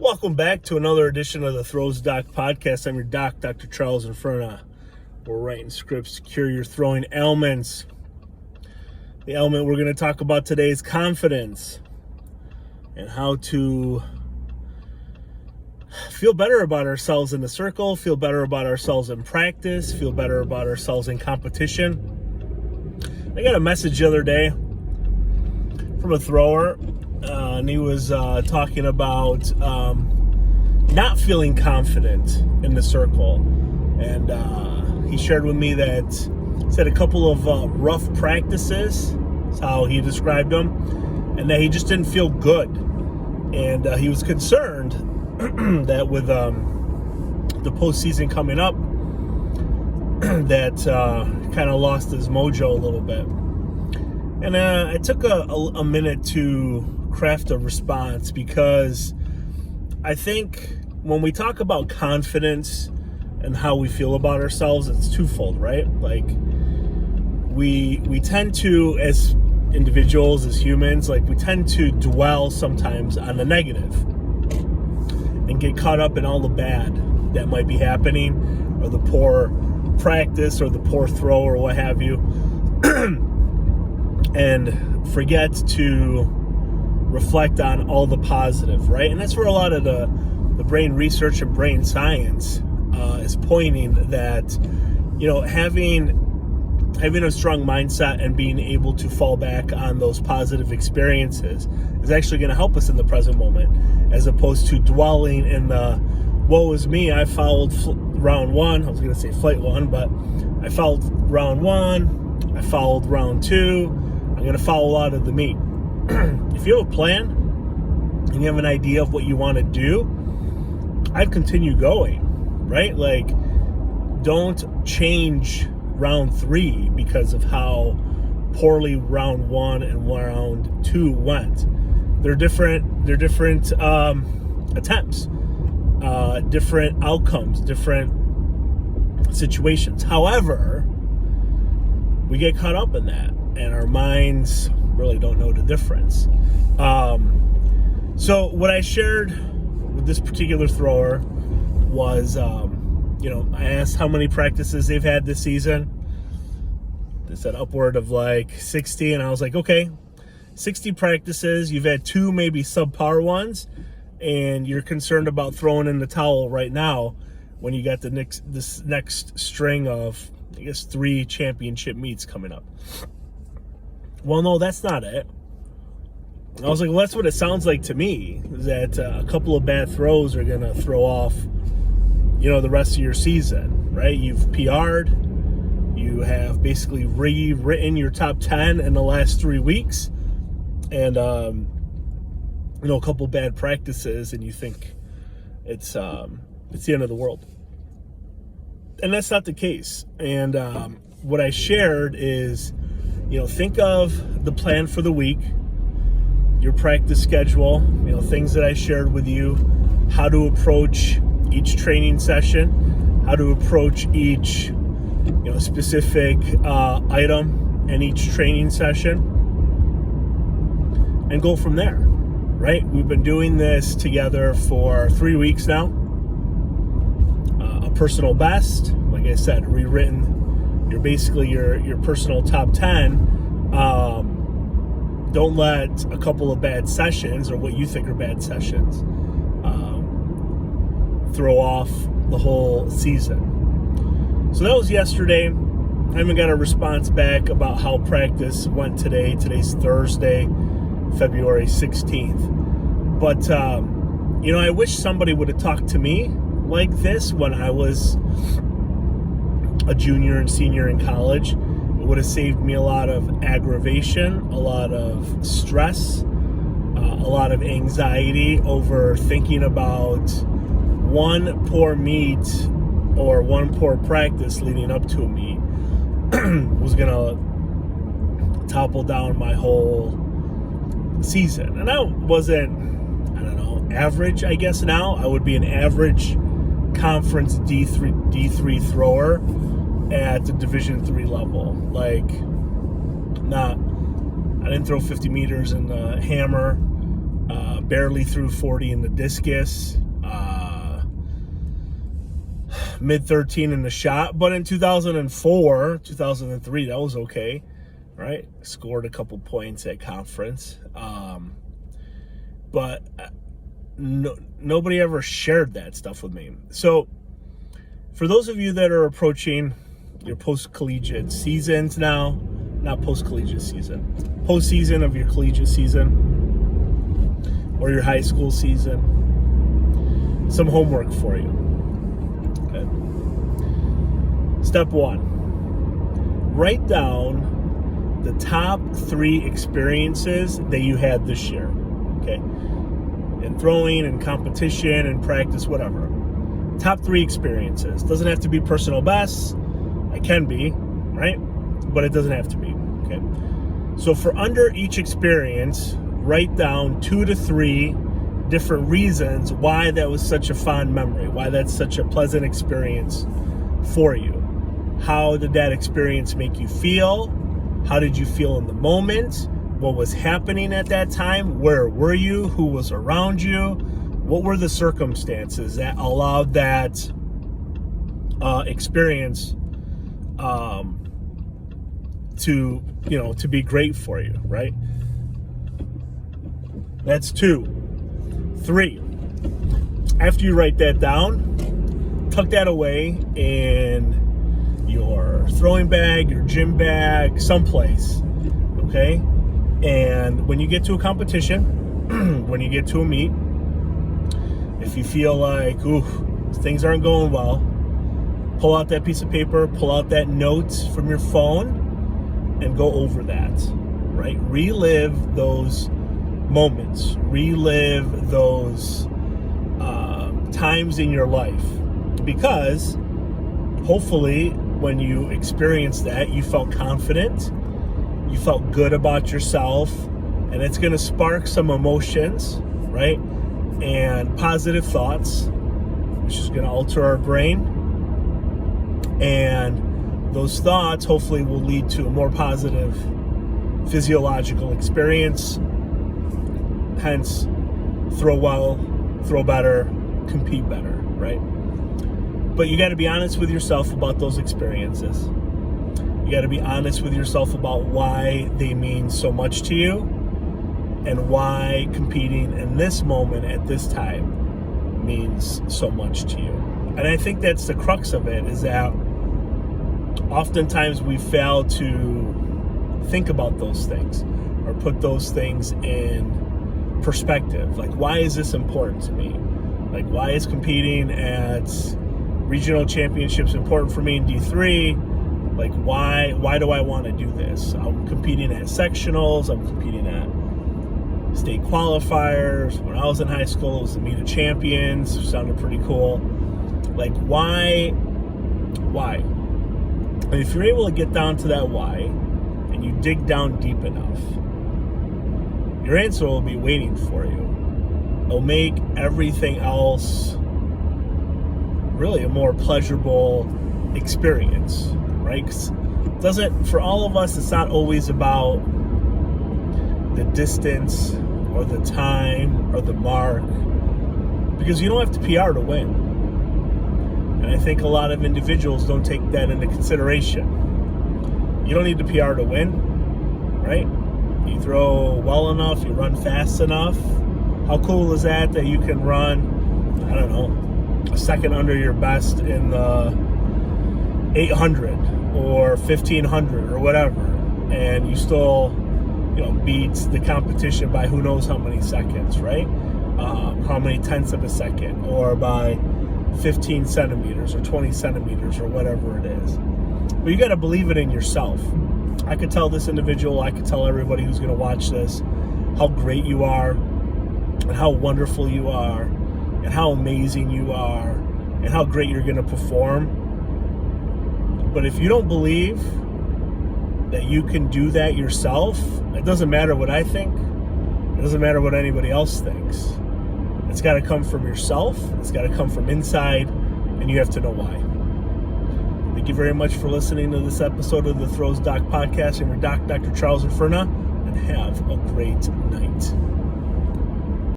Welcome back to another edition of the Throws Doc podcast. I'm your doc, Dr. Charles Inferna. We're writing scripts to cure your throwing ailments. The ailment we're going to talk about today is confidence and how to feel better about ourselves in the circle, feel better about ourselves in practice, feel better about ourselves in competition. I got a message the other day from a thrower. And he was talking about not feeling confident in the circle. And he shared with me that he's had a couple of rough practices, that's how he described them, and that he just didn't feel good. And he was concerned that with the postseason coming up, that kind of lost his mojo a little bit. And I took a minute to craft a response, because I think when we talk about confidence and how we feel about ourselves, it's twofold, right? Like we tend to, as individuals, as humans, like we tend to dwell sometimes on the negative and get caught up in all the bad that might be happening, or the poor practice, or the poor throw, or what have you, and forget to reflect on all the positive, right? And that's where a lot of the brain research and brain science is pointing, that, you know, having a strong mindset and being able to fall back on those positive experiences is actually going to help us in the present moment, as opposed to dwelling in the woe is me, I fouled round one. I was going to say flight one, but I fouled round one, I fouled round two, I'm going to foul out of the meet. If you have a plan and you have an idea of what you want to do, I'd continue going, right? Like, don't change round three because of how poorly round one and round two went. They're different attempts, different outcomes, different situations. However, we get caught up in that, and our minds really don't know the difference. So what I shared with this particular thrower was, I asked how many practices they've had this season. They said upward of like 60, and I was like, okay, 60 practices. You've had 2 maybe subpar ones, and you're concerned about throwing in the towel right now when you got this next string of, I guess, 3 championship meets coming up. Well, no, that's not it. I was like, well, that's what it sounds like to me, that a couple of bad throws are going to throw off, the rest of your season, right? You've PR'd. You have basically rewritten your top 10 in the last 3 weeks. And, a couple bad practices, and you think it's the end of the world. And that's not the case. And what I shared is, think of the plan for the week, your practice schedule, things that I shared with you, how to approach each training session, how to approach each, specific item in each training session, and go from there, right? We've been doing this together for 3 weeks now. A personal best, like I said, rewritten. You're basically your personal top 10. Don't let a couple of bad sessions, or what you think are bad sessions, throw off the whole season. So that was yesterday. I haven't got a response back about how practice went today. Today's Thursday, February 16th. But, I wish somebody would have talked to me like this when I was a junior and senior in college. It would have saved me a lot of aggravation, a lot of stress, a lot of anxiety over thinking about one poor meet or one poor practice leading up to a meet was going to topple down my whole season. And I wasn't, average, I guess now. I would be an average conference D3 thrower at the Division III level. I didn't throw 50 meters in the hammer. barely threw 40 in the discus, mid-13 in the shot. But in 2004, 2003, that was okay, right? Scored a couple points at conference. But nobody ever shared that stuff with me. So for those of you that are approaching your post-collegiate seasons now, not post-collegiate season, postseason of your collegiate season or your high school season, some homework for you. Okay. Step 1, write down the top 3 experiences that you had this year, okay? In throwing and competition and practice, whatever. Top 3 experiences. Doesn't have to be personal bests. It can be, right? But it doesn't have to be, okay? So for under each experience, write down 2 to 3 different reasons why that was such a fond memory, why that's such a pleasant experience for you. How did that experience make you feel? How did you feel in the moment? What was happening at that time? Where were you? Who was around you? What were the circumstances that allowed that experience to be great for you, right? That's 2. 3, after you write that down, tuck that away in your throwing bag, your gym bag, someplace, okay? And when you get to a competition, when you get to a meet, if you feel like, things aren't going well, pull out that piece of paper, pull out that note from your phone, and go over that, right? Relive those moments, relive those times in your life, because hopefully when you experienced that, you felt confident, you felt good about yourself, and it's going to spark some emotions, right? And positive thoughts, which is going to alter our brain. And those thoughts hopefully will lead to a more positive physiological experience. Hence, throw well, throw better, compete better, right? But you got to be honest with yourself about those experiences. You got to be honest with yourself about why they mean so much to you and why competing in this moment at this time means so much to you. And I think that's the crux of it, is that oftentimes we fail to think about those things or put those things in perspective. Like, why is this important to me? Like, why is competing at regional championships important for me in D3? Like, why do I want to do this? I'm competing at sectionals, I'm competing at state qualifiers. When I was in high school, it was the Meet of Champions, which sounded pretty cool. Like, why? And if you're able to get down to that why, and you dig down deep enough, your answer will be waiting for you. It'll make everything else really a more pleasurable experience, right? 'Cause for all of us, it's not always about the distance or the time or the mark, because you don't have to PR to win. And I think a lot of individuals don't take that into consideration. You don't need to PR to win, right? You throw well enough, you run fast enough. How cool is that you can run, I don't know, a second under your best in the 800 or 1500 or whatever, and you still, beat the competition by who knows how many seconds, right? How many tenths of a second, or by 15 centimeters or 20 centimeters or whatever it is. But you got to believe it in yourself. I could tell this individual, I could tell everybody who's going to watch this how great you are and how wonderful you are and how amazing you are and how great you're going to perform. But if you don't believe that you can do that yourself, it doesn't matter what I think. It doesn't matter what anybody else thinks. It's got to come from yourself. It's got to come from inside, and you have to know why. Thank you very much for listening to this episode of the Throws Doc podcast. I'm your doc, Dr. Charles Inferna, and have a great night.